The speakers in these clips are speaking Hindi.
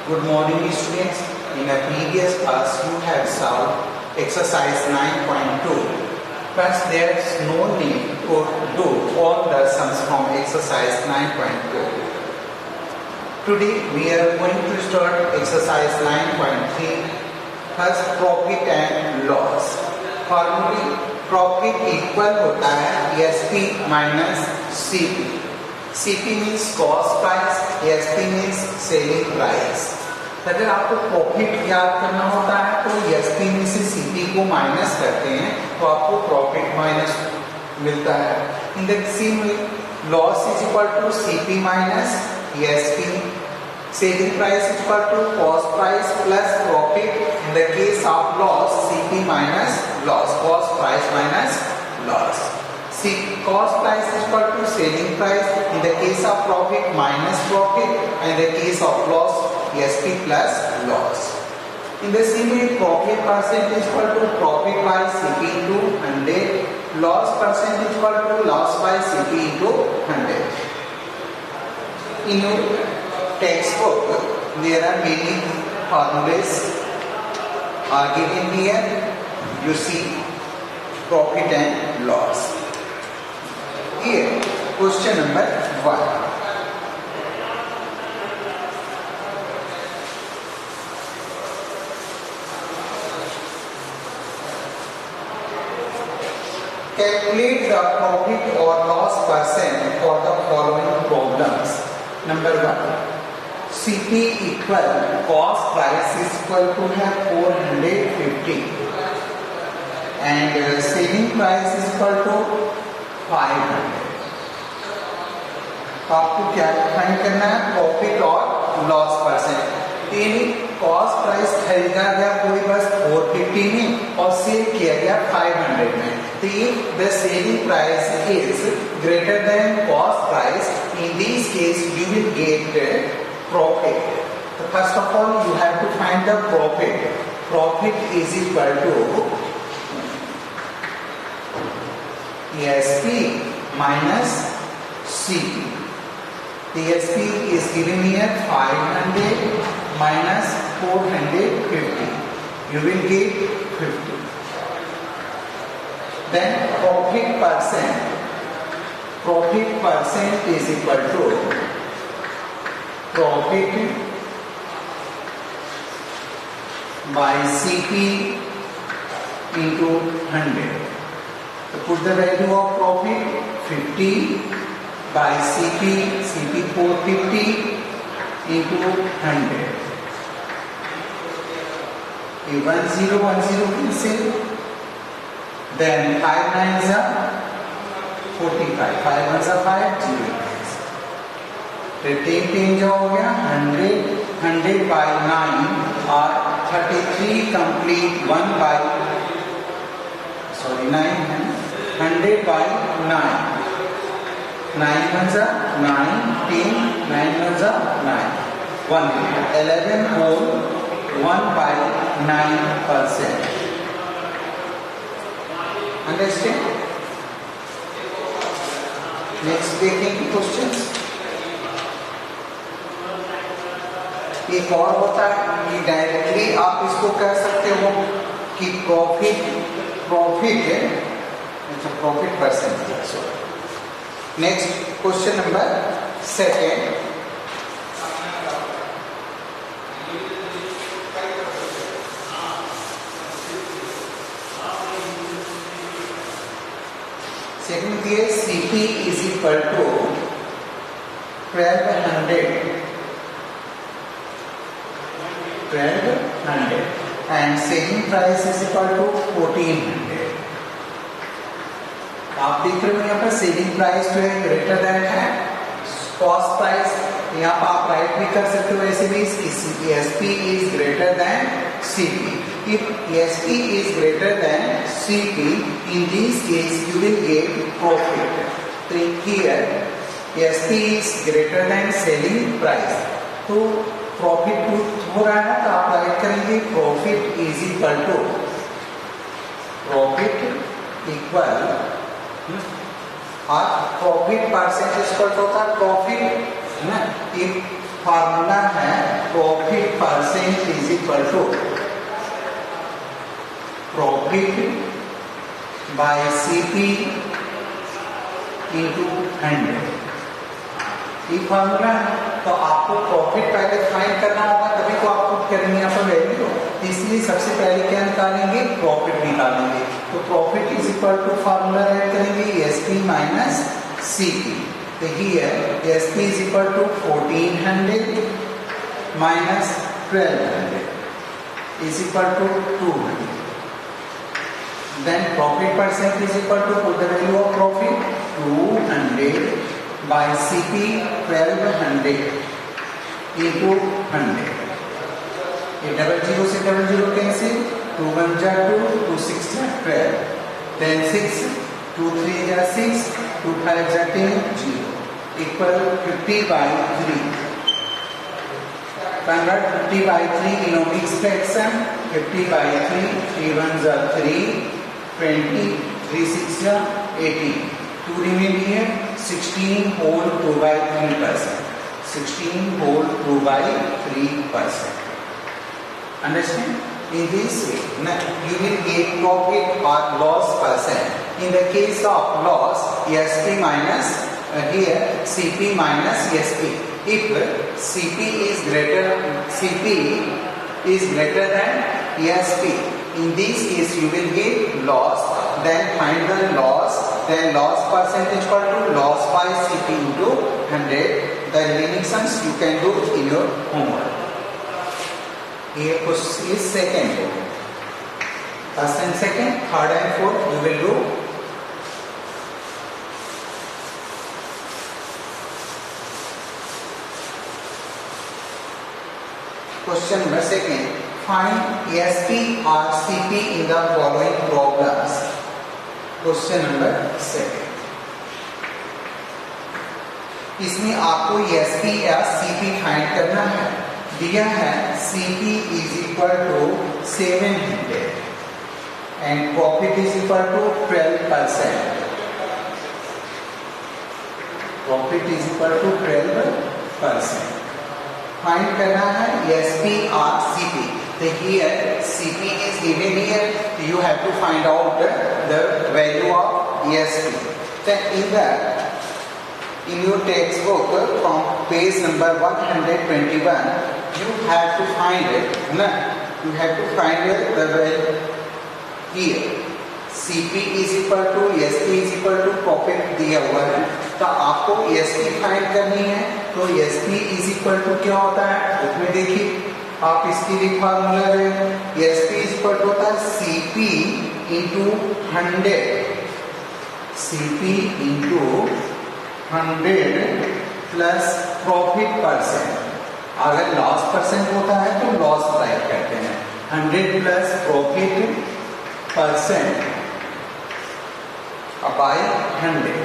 Good morning students. In a previous class you have solved exercise 9.2, but there is no need to do all the sums from exercise 9.2. Today we are going to start exercise 9.3. First, profit and loss. Formally profit equal होता है SP minus CP. CP means cost price, SP means selling price. अगर आपको प्रॉफिट याद करना होता है तो SP में से CP को माइनस करते हैं तो आपको प्रॉफिट माइनस मिलता है. In the same way loss is equal to CP minus SP. Selling price is equal to cost price plus profit. In the case of loss, CP minus loss, cost price minus loss. Cost price is equal to selling price. In the case of profit, minus profit. And in the case of loss, SP plus loss. In the same way, profit percent is equal to profit by CP into 100. Loss percent is equal to loss by CP into 100. In your textbook, there are many formulas are given here. You see profit and loss. Here, question number 1. Calculate the profit or loss percent for the following problems. Number 1. CP equal cost price is equal to have 450 and selling price is equal to 500. तो आपको क्या फाइंड करना है? प्रॉफिट और लॉस परसेंट. यानी कॉस्ट प्राइस खरीदा गया कोई बस 450 में और सेल किया गया 500 में. तो the selling price is greater than cost price. In this case you will get profit. So first of all you have to find the profit. Profit is equal to SP minus CP. The SP is given here 500 minus 450. You will get 50. Then profit percent is equal to profit by CP into 100. So put the value of profit 50 by CP 450 into 100. 1010 cancel. Then 5 9s are 45. 5 1s are 5 0. Ten change हो गया 100 by 9 और 33 complete 1 by 9 100 by 9 9 ones are 9 10 9 ones are 9 1 11 whole 1 by 9%. Understand? Next देखेंगे क्वेश्चंस. एक और होता है कि डायरेक्टली आप इसको कह सकते हो कि profit percentage. Next question number 2. Second दिए CP इज इक्वल टू 1200 and selling price is equal to 1400. आप देख रहे हो यहाँ पर सेलिंग प्राइस जो है ग्रेटर देन है कॉस्ट प्राइस. यहाँ पर आप राइट भी कर सकते हो ऐसे भी SP is greater than CP. If SP is greater than CP, in this case you will get profit. So here SP is greater than selling price. तो प्रॉफिट हो रहा है तो आप राइट करेंगे प्रॉफिट इज इक्वल टू और प्रॉफिट परसेंटेज पर होता है प्रॉफिट है ना. फार्मूला है profit percent is equal to profit by CP into 100। ये फार्मूला है, तो आपको प्रॉफिट पहले फाइंड करना होगा, तभी तो आपको करनी है वैल्यू। इसलिए सबसे पहले क्या निकालेंगे, प्रॉफिट निकालेंगे। तो profit is equal to formula add करेंगे एसपी माइनस सीपी। तो here SP is equal to 1400 minus 1200 is equal to 200। Then profit percent is equal to, put the value of profit 200 by CP 1200 into 100. ये डबल जीरो से डबल जीरो कैंसिल, 2 1 जा 2, 2 6 जा 12, then 6 2 3 जा 6, 2 5 जा 10, 0 equal 50 by 3. Convert 50 by 3 in oblique fraction. 50 by 3, 3 1 जा 3, 20, 3 6 जा 18. 2 remain here, 16 whole 2 by 3%. 16 whole 2 by 3%. Understand? In this way, you will get profit or loss percent. In the case of loss, SP minus here CP minus SP. If CP is greater than SP, in this case you will get loss. Then find the loss. Then loss percentage equal to loss by CP into 100. The remaining sums you can do in your homework. Here is second. First and second, third and fourth you will do. Question number second. Find SP or CP in the following problems. Question number second. इसमें आपको SP या CP फाइंड करना है। दिया है CP is equal to 700 and profit is equal to 12%. Profit is equal to 12%. Find करना है SP or CP. So here CP is given here. You have to find out the value of SP. Then in your textbook from page number 121, you have to find it. You have to find the value here. CP is equal to SP is equal to profit दिया हुआ है, तो आपको SP फाइंड करनी है। तो SP is equal to क्या होता है उसमें देखिए, आप इसके लिए फार्मूला है SP is equal to होता है CP into 100, CP into 100 plus profit percent. अगर लॉस परसेंट होता है तो लॉस राइट करते हैं, 100 प्लस प्रॉफिट परसेंट बाय 100।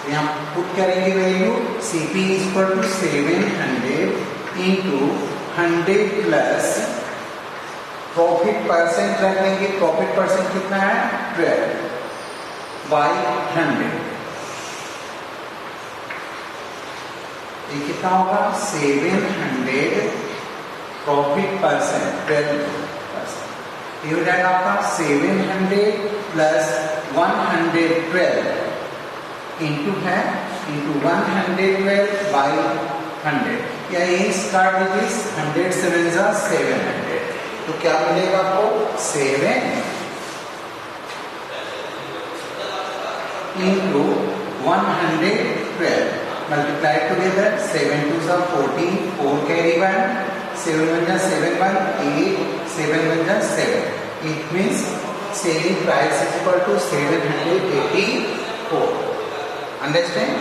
यहाँ पुट करेंगे value CP is equal to 700 into 100 plus profit percent रख देंगे। प्रॉफिट परसेंट कितना है 12 बाय 100। ये कितना होगा 700 प्रॉफिट परसेंट 12%। ये हो जाएगा आपका 700 प्लस 112 इंटू है इंटू 112 बाई 100, या यही स्टार्ट दीजिए 100 7 जा 700। तो क्या मिलेगा आपको 7 इंटू 112 मल्टीप्लाई टुगेदर 7 2 जा 14, 4 कैरी 1, 7 1 जा 7 1, 8, 7 1 जा 7। It means selling price is equal to 784. Understand?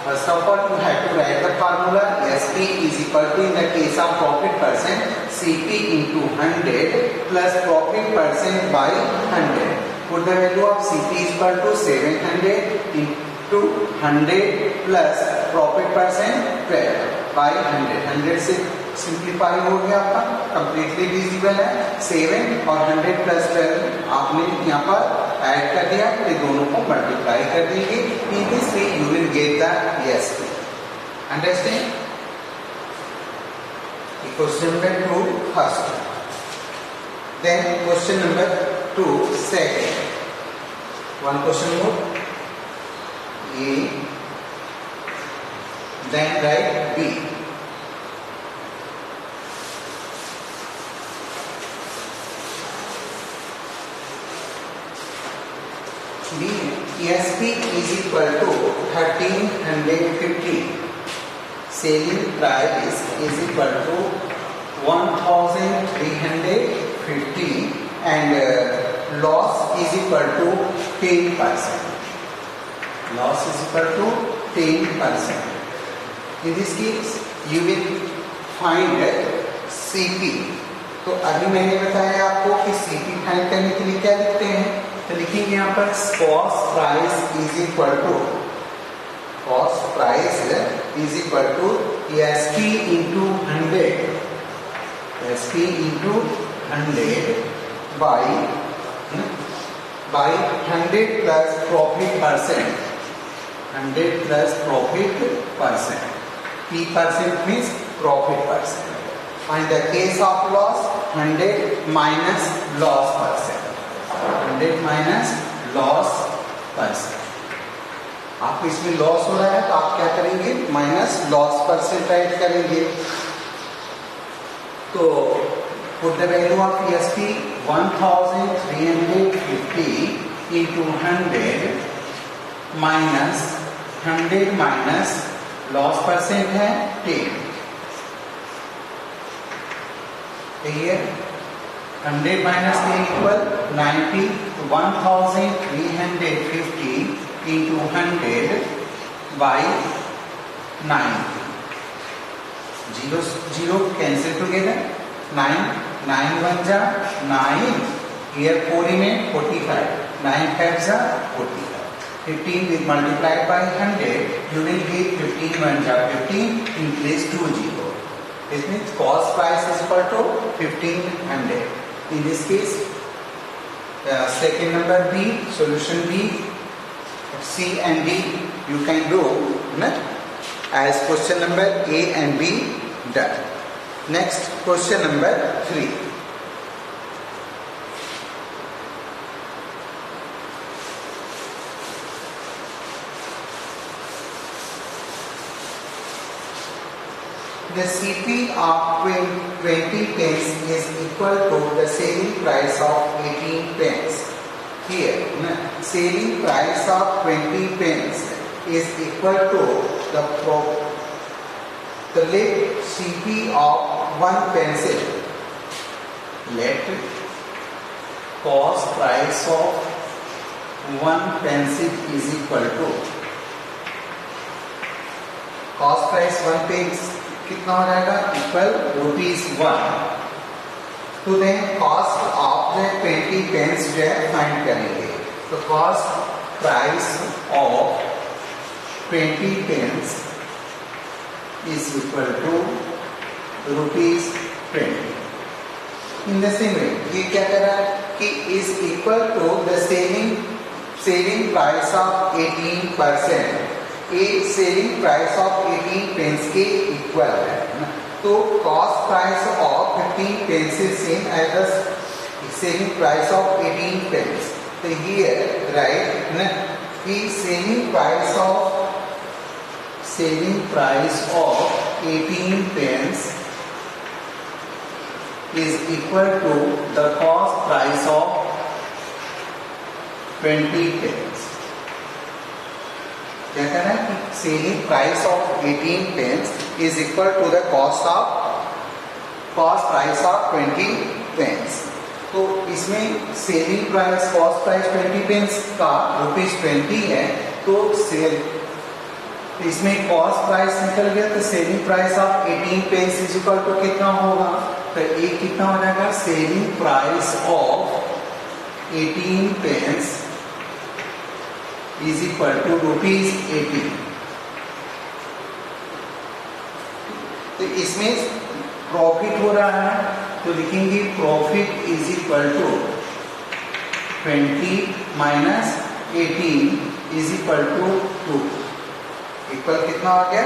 First of all, you have to write the formula. SP is equal to, in the case of profit percent, CP into 100 plus profit percent by 100. Put the value of CP is equal to 700 into 100 plus profit percent 12 by 100. 100 से सिंप्लीफाई हो गया आपका, कंप्लीटली डिविजिबल है। 7 और 100 प्लस 12 आपने यहाँ पर ऐड कर दिया, तो दोनों को मल्टीप्लाई कर दीजिए। In this way you will get the SP। Understand? Question number 2 first. Then question number 2 second. One question more. A. Then write B. B. ESP is equal to 1350. Selling price is equal to 1350 and loss is equal to 10%. Loss is equal to 10%. In this case, you will find CP. तो अभी मैंने बताया आपको कि CP फाइंड करने के लिए क्या लिखते हैं, तो लिखेंगे यहाँ पर cost price is equal to ESP into 100 by 100 plus profit percent. 100 plus profit percent. P percent means profit percent. In the case of loss, 100 minus loss percent. 100 minus loss percent. आपको इसमें लॉस हो रहा है तो आप क्या करेंगे, माइनस लॉस परसेंट राइट करेंगे. तो put the value of ESP 1350 into 100 minus 100 minus loss percent है 10. Here 100 minus 10 equal 90. 1350 into 100 by 90. 0 cancel together. 9 1 जा 9. Here 4 remain 45. 9 5 जा 45. 15 with multiplied by 100, you will get 15 1 ja 15 in place 2 0. This means cost price is equal to 1500. In this case, second number B, solution B, C and D you can do as question number A and B done. Next question number 3. The CP of 20 pence is equal to the selling price of 18 pence. Here, selling price of 20 pence is equal to the let CP of 1 pencil. Let cost price of 1 pencil is equal to cost price 1 pencil कितना हो जाएगा, इक्वल ₹1. तो then cost of the 20 pens जो है फाइंड करेंगे. तो cost price of 20 pens is equal to ₹20. In the same way ये क्या कर रहा है कि is equal to the selling price of 18%. A selling price of 18 pens के इक्वल है. तो cost price of 15 pens is same as the selling price of 18 pens. तो हियर राइट कि selling price of 18 pens is equal to the cost price of 20 pens. क्या कहना है कि selling price of 18 pens is equal to the cost price of 20 pens. तो इसमें selling price cost price 20 pens का ₹20 है. तो इसमें कॉस्ट प्राइस निकल गया तो selling price of 18 pens is equal to कितना होगा, तो ये कितना हो जाएगा, selling price of 18 pens is equal to ₹80. तो इसमें प्रॉफिट हो रहा है तो लिखेंगे profit is equal to 20 minus 18 is equal to 2. Equal कितना हो गया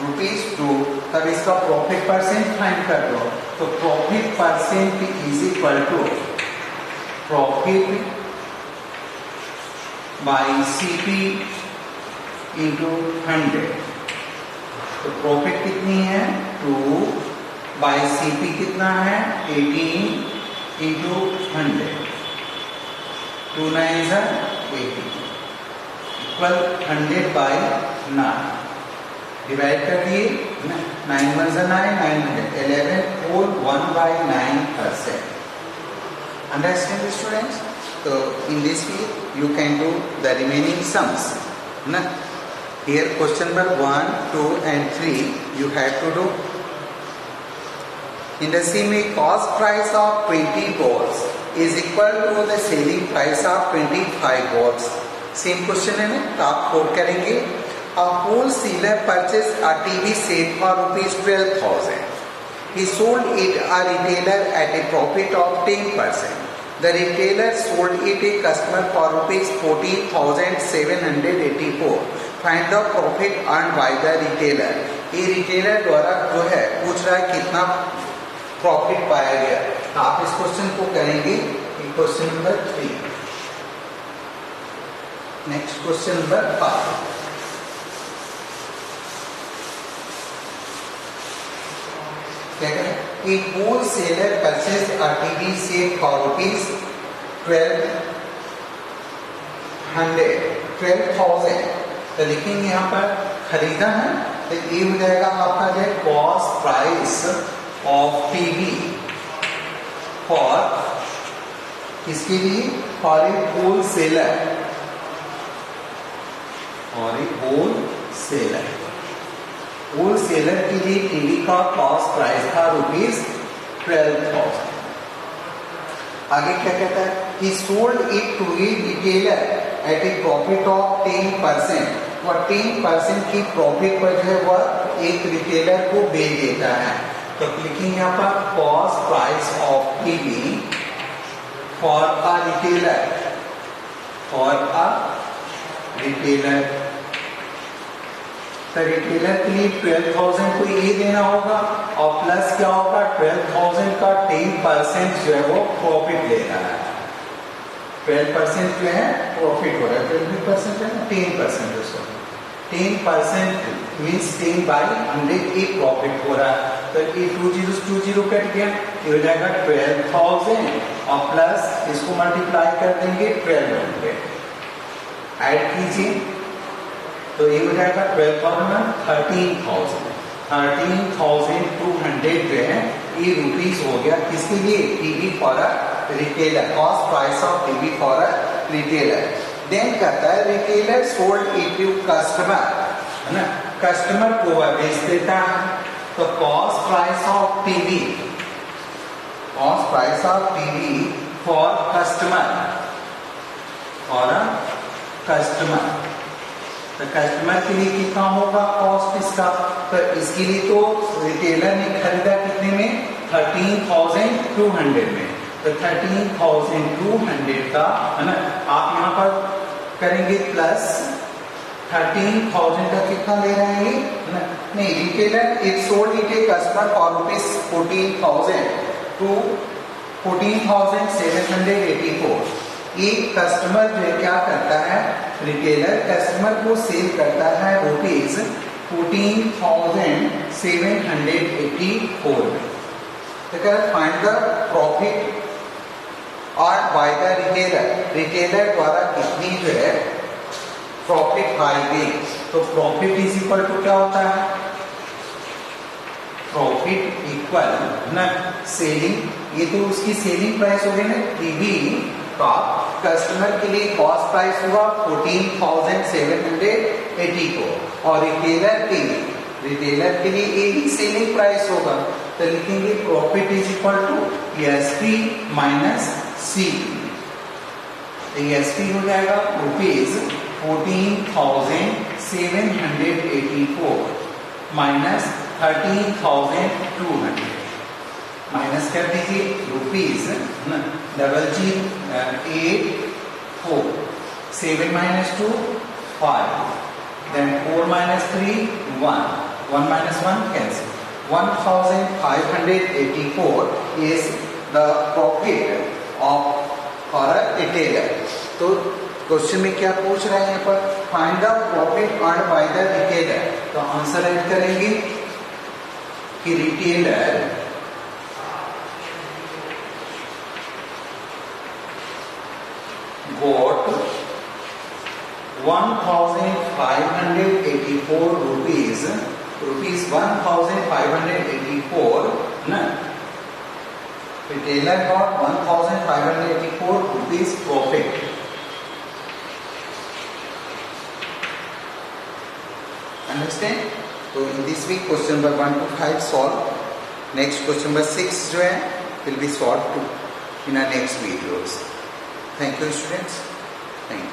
₹2, तब इसका प्रॉफिट परसेंट फाइंड कर दो। तो profit percent is equal to profit by CP into 100। तो प्रॉफिट कितनी है 2 बाई CP कितना है 18 into 100। 2 9 is 18 equal 100 by 9 divide कर दिए 9 1 is 9 900 11 whole 1 by 9%. Understand students? So in this way you can do the remaining sums. Here question number 1, 2 and 3 you have to do. In the same way, cost price of 20 volts is equal to the selling price of 25 volts. Same question है ना, तो आप कोट करेंगे a wholesaler purchased a TV set for ₹12,000. He sold it a retailer at a profit of 10%. The retailer sold it a customer for ₹14,784. Find the profit earned by the retailer. ये रिटेलर द्वारा जो है पूछ रहा है कितना प्रॉफिट पाया गया। तो आप इस क्वेश्चन को करेंगे question number 3। Next question number 5। क्या करें? A wholesaler purchased a TV set for ₹12,000। तो लिखेंगे यहाँ पर खरीदा है तो ये हो जाएगा आपका जो cost price of TV for किसके लिए फॉर ए होलसेलर होलसेलर के लिए टीवी का कॉस्ट प्राइस था ₹12,000। आगे क्या कहता है he sold it to a retailer at a profit of 10%। और 10% की प्रॉफिट पर जो है वह एक रिटेलर को बेच देता है। तो लिखेंगे यहाँ पर cost price of TV for a retailer तो रिटेलर के लिए 12,000 को ये देना होगा और प्लस क्या होगा 12,000 का 10% जो है वो प्रॉफिट ले रहा है। 12% जो है प्रॉफिट हो रहा है 12% है 10% उसको 10% मीन्स 10 बाई 100 एक प्रॉफिट हो रहा है। तो ये 2 zeros 2 0 कट गया ये हो जाएगा 12,000 और प्लस इसको मल्टीप्लाई कर देंगे 1200 ऐड कीजिए तो ये हो जाएगा 12,000 13,200 जो है ये रुपीस हो गया किसके लिए TV for a retailer cost price of TV for a retailer. Then कहता है retailer sold it to customer है ना कस्टमर को वह बेच देता है। तो cost price of TV for customer तो कस्टमर के लिए कितना होगा कॉस्ट इसका। तो इसके लिए तो रिटेलर ने खरीदा कितने में 13,200 में। तो 13,200 का है ना आप यहाँ पर करेंगे प्लस 13,000 का कितना ले रहे हैं नहीं retailer it sold it a customer for ₹14,000 to 14,784। एक कस्टमर जो है क्या करता है रिटेलर कस्टमर को सेल करता है ₹14,784 में। तो फाइंड द प्रॉफिट और बाय द रिटेलर द्वारा कितनी जो है प्रॉफिट पाई गई। तो प्रॉफिट इज इक्वल टू क्या होता है प्रॉफिट इक्वल ना सेलिंग ये तो उसकी सेलिंग प्राइस हो गई ना टीवी का कस्टमर के लिए कॉस्ट प्राइस हुआ 14,784 और रिटेलर के लिए एक सेलिंग प्राइस होगा। तो लिखेंगे profit is equal to SP minus CP। SP हो जाएगा ₹14,784 माइनस 13,200 माइनस कर दीजिए ₹0.084 7 - 2 5 then 4 - 3 1 1 minus 1 cancel. 1584 is the profit of for a retailer. तो क्वेश्चन में क्या पूछ रहे हैं यहाँ पर, find the profit earn by the retailer. तो आंसर ऐड करेंगे कि retailer got 1584 rupees 1584 na, retailer got 1584 rupees profit. Understand? So in this week question number 1 to 5 solve. Next question number 6 जो है will be solved in our next videos. Thank you students. Thank you.